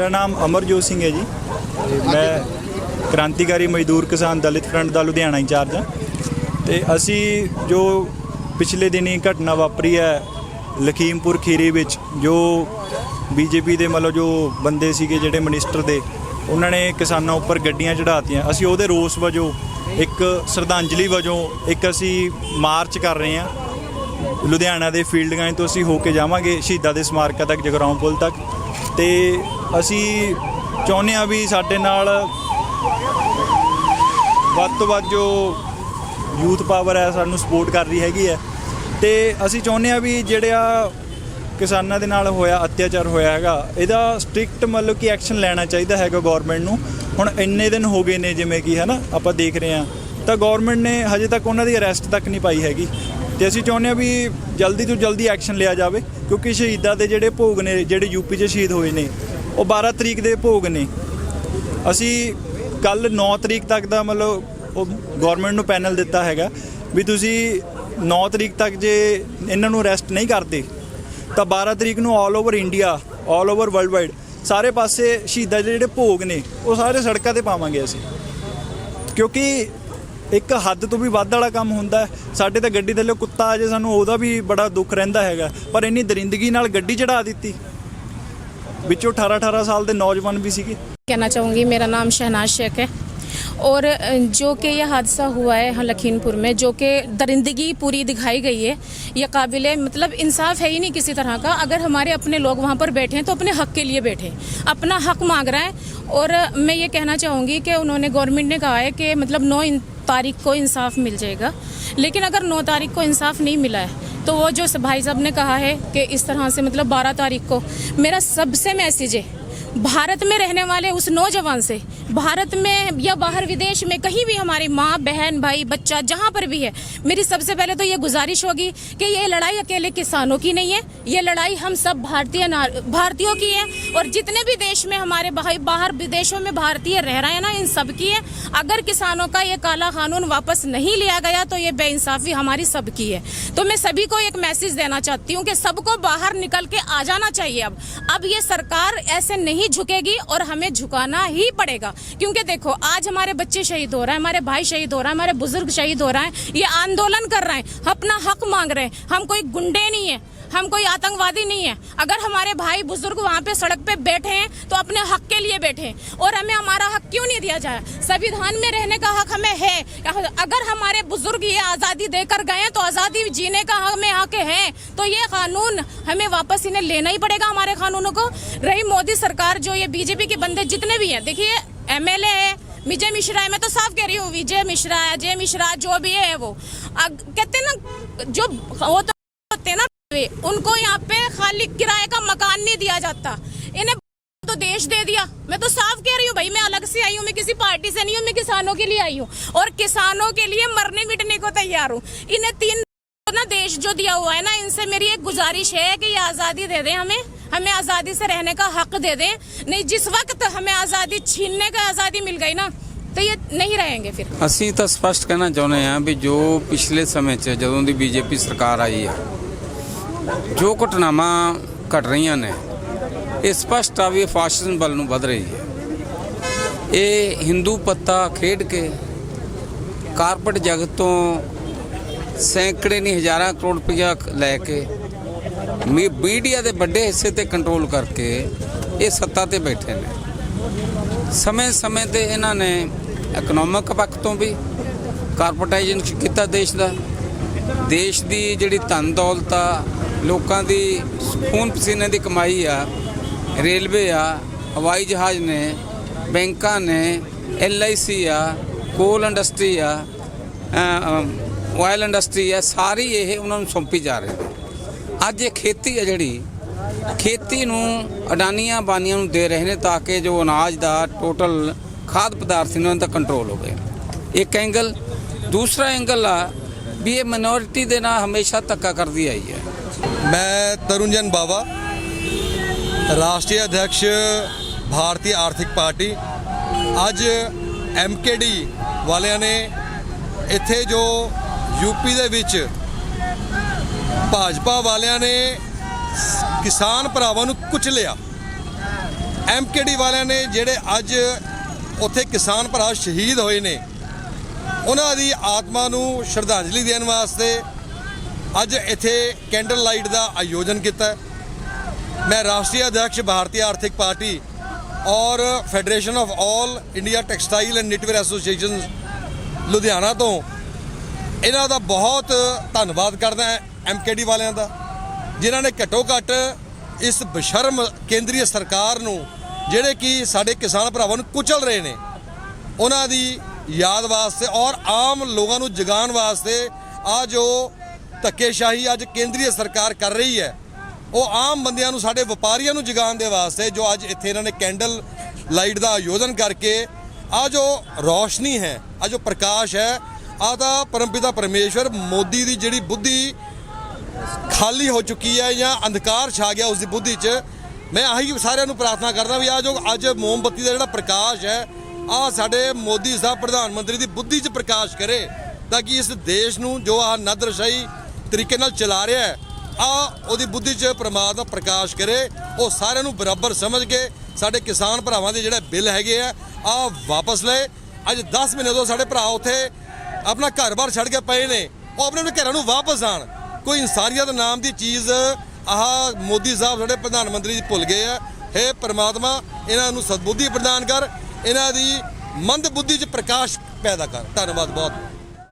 मेरा नाम अमरजोत सिंह है जी। मैं क्रांतिकारी मजदूर किसान दलित फ्रंट का लुधियाना इंचार्ज हाँ। तो असी जो पिछले दिनी घटना वापरी है लखीमपुर खीरी विच, जो बीजेपी के मतलब जो बंदे सीगे जिहड़े मिनिस्टर दे, उन्होंने किसानों उपर गड्डियां चढ़ातियां। असी उहदे रोस वजों एक श्रद्धांजलि वजों एक असी मार्च कर रहे हैं। लुधियाना के फील्ड गांव तो असी होके जावांगे शहीदां दे स्मारक तक, जगराऊं पुल तक। तो असी चाहुंदे हां भी साडे नाल वध तो वध जो यूथ पावर है सानू सपोर्ट कर रही हैगी है। तो असी चाहुंदे हां भी जिहड़ा किसानां दे नाल होया अत्याचार होया हैगा, इहदा स्ट्रिक्ट मतलब कि एक्शन लेना चाहिए हैगा गौरमेंट नूं। हुण इन्ने दिन हो गए ने जिवें कि है ना आपां देख रहे हैं, तो गौरमेंट ने हजे तक उन्हां दी अरैसट तक नहीं पाई हैगी। तो असी चाहुंदे हां भी जल्दी तो जल्दी एक्शन लिया जाए, क्योंकि शहीदां दे जिहड़े भोग ने, जिहड़े यूपी 'च शहीद होए ने, वो 12 तरीक के भोग ने। असी कल 9 तरीक तक का मतलब गौरमेंट नूं पैनल दिता हैगा भी तुसी 9 तरीक तक जे इन्हां नूं अरैसट नहीं करते तो 12 तरीक नूं all over India, all over world wide सारे पासे शहीदां दे जिहड़े भोग ने वो सारे सड़कों ते पावांगे असी। क्योंकि एक हद तो भी वध वाला काम हुंदा है। साडे तां गड्डी थल्ले कुत्ता आ जाए सानूं उहदा भी बड़ा दुख रहिंदा हैगा, पर इन्नी दरिंदगी नाल गड्डी चढ़ा दित्ती, विचों 18-18 साल के नौजवान भी सीगे। कहना चाहूँगी, मेरा नाम शहनाज शेख है और जो कि यह हादसा हुआ है यहाँ लखीमपुर में, जो कि दरिंदगी पूरी दिखाई गई है, यह काबिले मतलब इंसाफ है ही नहीं किसी तरह का। अगर हमारे अपने लोग वहाँ पर बैठे हैं तो अपने हक के लिए बैठे, अपना हक मांग रहे हैं। और मैं ये कहना चाहूँगी कि उन्होंने गवर्नमेंट ने कहा है कि मतलब 9 तारीख को इंसाफ मिल जाएगा, लेकिन अगर 9 तारीख को इंसाफ नहीं मिला है तो वो जो भाई साहब ने कहा है कि इस तरह से मतलब 12 तारीख को, मेरा सबसे मैसेज है भारत में रहने वाले उस नौजवान से, भारत में या बाहर विदेश में कहीं भी हमारी माँ बहन भाई बच्चा जहाँ पर भी है, मेरी सबसे पहले तो ये गुजारिश होगी कि ये लड़ाई अकेले किसानों की नहीं है, ये लड़ाई हम सब भारतीयों की है। और जितने भी देश में हमारे बाहर विदेशों में भारतीय रह रहे हैं ना, इन सब की है। अगर किसानों का ये काला कानून वापस नहीं लिया गया तो ये बेइंसाफी हमारी सबकी है। तो मैं सभी को एक मैसेज देना चाहती हूँ कि सबको बाहर निकल के आ जाना चाहिए। अब ये सरकार ऐसे नहीं झुकेगी और हमें झुकाना ही पड़ेगा, क्योंकि देखो आज हमारे बच्चे शहीद हो रहे हैं, हमारे भाई शहीद हो रहे हैं, हमारे बुजुर्ग शहीद हो रहे हैं। ये आंदोलन कर रहे हैं, अपना हक मांग रहे हैं। हम कोई गुंडे नहीं है, हम कोई आतंकवादी नहीं है। अगर हमारे भाई बुजुर्ग वहाँ पे सड़क पे बैठे हैं तो अपने हक के लिए बैठे हैं। और हमें हमारा हक क्यों नहीं दिया जाए? संविधान में रहने का हक हमें है। अगर हमारे बुजुर्ग ये आज़ादी देकर गए तो आज़ादी जीने का हमें हक है, तो ये कानून हमें वापस इन्हें लेना ही पड़ेगा, हमारे कानूनों को। रही मोदी सरकार, जो ये बीजेपी के बंदे जितने भी हैं, देखिए MLA है विजय मिश्रा है, मैं तो साफ कह रही हूँ विजय मिश्रा है, जय मिश्रा जो भी है, वो कहते हैं ना जो वो तो होते हैं ना, उनको यहाँ पे खाली किराए का मकान नहीं दिया जाता, इन्हें तो देश दे दिया। मैं तो साफ कह रही हूँ भाई, मैं अलग से आई हूँ, मैं किसी पार्टी से नहीं हूँ, मैं किसानों के लिए आई हूँ और किसानों के लिए मरने मिटने को तैयार हूँ। इन्हें 3 ना देश जो दिया हुआ है ना, इनसे मेरी एक गुजारिश है कि ये आज़ादी दे दें, हमें आज़ादी से रहने का हक दे दें। नहीं, जिस वक्त हमें आज़ादी छीनने का आज़ादी मिल गई ना, तो ये नहीं रहेंगे फिर। ਅਸੀਂ ਤਾਂ ਸਪਸ਼ਟ ਕਹਿਣਾ ਚਾਹੁੰਦੇ ਹਾਂ ਵੀ ਜੋ ਪਿਛਲੇ ਸਮੇਂ 'ਚ ਜਦੋਂ ਦੀ ਬੀਜੇਪੀ ਸਰਕਾਰ ਆਈ ਹੈ, ਜੋ ਘਟਨਾਵਾਂ ਘਟ ਰਹੀਆਂ ਨੇ, ਇਹ ਸਪਸ਼ਟ ਆ ਵੀ ਫਾਸ਼ਿਜ਼ਮ ਵੱਲ ਨੂੰ ਵੱਧ ਰਹੀ ਹੈ। ਇਹ ਹਿੰਦੂ ਪੱਤਾ ਖੇਡ ਕੇ ਕਾਰਪੋਰੇਟ ਜਗਤ ਤੋਂ ਸੈਂਕੜੇ ਨਹੀਂ ਹਜ਼ਾਰਾਂ ਕਰੋੜ ਰੁਪਇਆ ਲੈ ਕੇ ਮੀਡੀਆ ਦੇ ਵੱਡੇ ਹਿੱਸੇ ਤੇ ਕੰਟਰੋਲ ਕਰਕੇ ਇਹ ਸੱਤਾ ਤੇ ਬੈਠੇ ਨੇ। ਸਮੇਂ ਤੇ ਇਹਨਾਂ ਨੇ ਇਕਨੋਮਿਕ ਪੱਖ ਤੋਂ ਵੀ ਕਾਰਪੋਰੇਟਾਈਜੇਸ਼ਨ ਕੀਤਾ ਦੇਸ਼ ਦੀ ਜਿਹੜੀ ਧਨ ਦੌਲਤ ਆ, ਲੋਕਾਂ ਦੀ ਖੂਨ ਪਸੀਨੇ ਦੀ ਕਮਾਈ ਆ, ਰੇਲਵੇ ਆ, ਹਵਾਈ ਜਹਾਜ਼ ਨੇ, ਬੈਂਕਾਂ ਨੇ, LIC ਆ, ਕੋਲ ਇੰਡਸਟਰੀ ਆ, ਆਇਲ ਇੰਡਸਟਰੀ ਆ, ਸਾਰੀ ਇਹ ਉਹਨਾਂ ਨੂੰ ਸੌਂਪੀ ਜਾ ਰਹੀ। ਅੱਜ ਇਹ ਖੇਤੀ ਹੈ ਜਿਹੜੀ ਖੇਤੀ ਨੂੰ ਅਡਾਨੀਆਂ ਬਾਨੀਆਂ ਨੂੰ ਦੇ ਰਹੇ ਨੇ ਤਾਂ ਕਿ ਜੋ ਅਨਾਜ ਦਾ ਟੋਟਲ ਖਾਦ ਪਦਾਰਥ ਇਹਨਾਂ ਦਾ ਕੰਟਰੋਲ ਹੋਵੇ। ਇੱਕ ਐਂਗਲ। ਦੂਸਰਾ ਐਂਗਲ ਆ ਵੀ ਇਹ ਮਿਨੋਰਿਟੀ ਦੇ ਨਾਲ ਹਮੇਸ਼ਾ ਧੱਕਾ ਕਰਦੀ ਆਈ ਹੈ। मैं तरुणजन बावा, राष्ट्रीय अध्यक्ष भारतीय आर्थिक पार्टी। अज MKD वालियां ने इत्थे जो यूपी दे विच भाजपा वालियां ने किसान भरावां नूं कुचलिया, ਐਮਕੇਡੀ ਵਾਲਿਆਂ ਨੇ ਜਿਹੜੇ ਅੱਜ ਉੱਥੇ ਕਿਸਾਨ ਭਰਾ ਸ਼ਹੀਦ ਹੋਏ ਨੇ ਉਹਨਾਂ ਦੀ ਆਤਮਾ ਨੂੰ ਸ਼ਰਧਾਂਜਲੀ ਦੇਣ ਵਾਸਤੇ ਅੱਜ ਇੱਥੇ ਕੈਂਡਲ ਲਾਈਟ ਦਾ ਆਯੋਜਨ ਕੀਤਾ ਹੈ। ਮੈਂ ਰਾਸ਼ਟਰੀ ਅਧਿਕਸ਼ ਭਾਰਤੀ ਆਰਥਿਕ ਪਾਰਟੀ ਔਰ federation of all India textile and knitwear association Ludhiana ਤੋਂ ਇਹਨਾਂ ਦਾ ਬਹੁਤ ਧੰਨਵਾਦ ਕਰਦਾ ਹਾਂ ਐਮਕੇਡੀ ਵਾਲਿਆਂ ਦਾ, ਜਿਨ੍ਹਾਂ ਨੇ ਘੱਟੋ ਘੱਟ ਇਸ ਬਸ਼ਰਮ ਕੇਂਦਰੀ ਸਰਕਾਰ ਨੂੰ ਜਿਹੜੇ ਕਿ ਸਾਡੇ ਕਿਸਾਨ ਭਰਾਵਾਂ ਨੂੰ ਕੁਚਲ ਰਹੇ ਨੇ ਉਹਨਾਂ ਦੀ ਯਾਦ ਵਾਸਤੇ ਔਰ ਆਮ ਲੋਕਾਂ ਨੂੰ ਜਗਾਉਣ ਵਾਸਤੇ ਆ ਜੋ ਧੱਕੇਸ਼ਾਹੀ ਅੱਜ ਕੇਂਦਰੀ ਸਰਕਾਰ ਕਰ ਰਹੀ ਹੈ ਉਹ ਆਮ ਬੰਦਿਆਂ ਨੂੰ ਸਾਡੇ ਵਪਾਰੀਆਂ ਨੂੰ ਜਗਾਉਣ ਦੇ ਵਾਸਤੇ ਜੋ ਅੱਜ ਇੱਥੇ ਇਹਨਾਂ ਨੇ ਕੈਂਡਲ ਲਾਈਟ ਦਾ ਆਯੋਜਨ ਕਰਕੇ ਆ ਜੋ ਰੌਸ਼ਨੀ ਹੈ ਆ ਜੋ ਪ੍ਰਕਾਸ਼ ਹੈ ਆ ਤਾਂ ਪਰਮਪਿਤਾ ਪਰਮੇਸ਼ਵਰ ਮੋਦੀ ਦੀ ਜਿਹੜੀ ਬੁੱਧੀ ਖਾਲੀ ਹੋ ਚੁੱਕੀ ਹੈ ਜਾਂ ਅੰਧਕਾਰ ਛਾ ਗਿਆ ਉਸ ਦੀ ਬੁੱਧੀ 'ਚ। ਮੈਂ ਆਹੀ ਸਾਰਿਆਂ ਨੂੰ ਪ੍ਰਾਰਥਨਾ ਕਰਦਾ ਵੀ ਆ ਜੋ ਅੱਜ ਮੋਮਬੱਤੀ ਦਾ ਜਿਹੜਾ ਪ੍ਰਕਾਸ਼ ਹੈ ਆ ਸਾਡੇ ਮੋਦੀ ਸਾਹਿਬ ਪ੍ਰਧਾਨ ਮੰਤਰੀ ਦੀ ਬੁੱਧੀ 'ਚ ਪ੍ਰਕਾਸ਼ ਕਰੇ ਤਾਂ ਕਿ ਇਸ ਦੇਸ਼ ਨੂੰ ਜੋ ਆ ਨਦਰਸ਼ਾਹੀ ਤਰੀਕੇ ਨਾਲ ਚਲਾ ਰਿਹਾ ਹੈ ਆ ਉਹਦੀ ਬੁੱਧੀ 'ਚ ਪ੍ਰਮਾਤਮਾ ਪ੍ਰਕਾਸ਼ ਕਰੇ। ਉਹ ਸਾਰਿਆਂ ਨੂੰ ਬਰਾਬਰ ਸਮਝ ਕੇ ਸਾਡੇ ਕਿਸਾਨ ਭਰਾਵਾਂ ਦੇ ਜਿਹੜੇ ਬਿੱਲ ਹੈਗੇ ਆ ਵਾਪਸ ਲਏ। ਅੱਜ 10 ਮਹੀਨੇ ਤੋਂ ਸਾਡੇ ਭਰਾ ਉੱਥੇ ਆਪਣਾ ਘਰ-ਬਾਰ ਛੱਡ ਕੇ ਪਏ ਨੇ, ਉਹ ਆਪਣੇ ਘਰਾਂ ਨੂੰ ਵਾਪਸ ਆਣ। ਕੋਈ ਇਨਸਾਨੀਅਤ ਨਾਮ ਦੀ ਚੀਜ਼ ਆਹ ਮੋਦੀ ਸਾਹਿਬ ਸਾਡੇ ਪ੍ਰਧਾਨ ਮੰਤਰੀ ਜੀ ਭੁੱਲ ਗਏ ਆ। ਹੇ ਪ੍ਰਮਾਤਮਾ ਇਹਨਾਂ ਨੂੰ ਸਦਬੁੱਧੀ ਪ੍ਰਦਾਨ ਕਰ, ਇਹਨਾਂ ਦੀ ਮੰਦ ਬੁੱਧੀ 'ਚ ਪ੍ਰਕਾਸ਼ ਪੈਦਾ ਕਰ। ਧੰਨਵਾਦ ਬਹੁਤ।